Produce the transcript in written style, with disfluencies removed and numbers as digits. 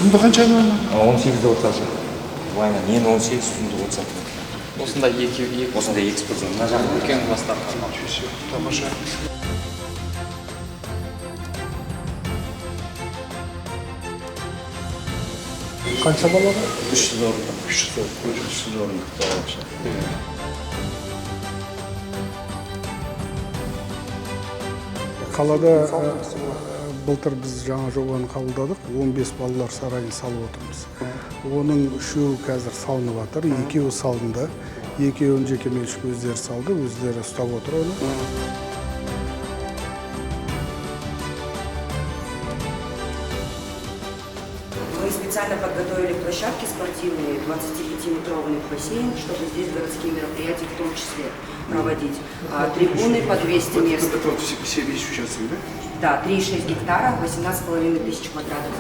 Түтінді қанша айналма? 18-де отсасы. Былайна, мен 18, түтінді отсасы. Осында екі Осындай экспорт. Мына жақта үлкен класстар. Тамаша. Қанша бала бар? 300 орындық. 300 орындық балабақша. Қалада былтыр біз жаңа жобаны қабылдадық. 15 балалар сарайын салып отырмыз. Оның 3-і қазір салынып жатыр, 2-і салынды. 2-іін жеке меншік өздері салды, өздері ұстап отыр оны. Мы специально подготовили площадки спортивные, 25-метровый бассейн, чтобы здесь городские мероприятия в том числе проводить. Трибуны по 200 мест. Это вот все вещи участвуют, да? Да, 3,6 гектара, 18,5 тысяч квадратов.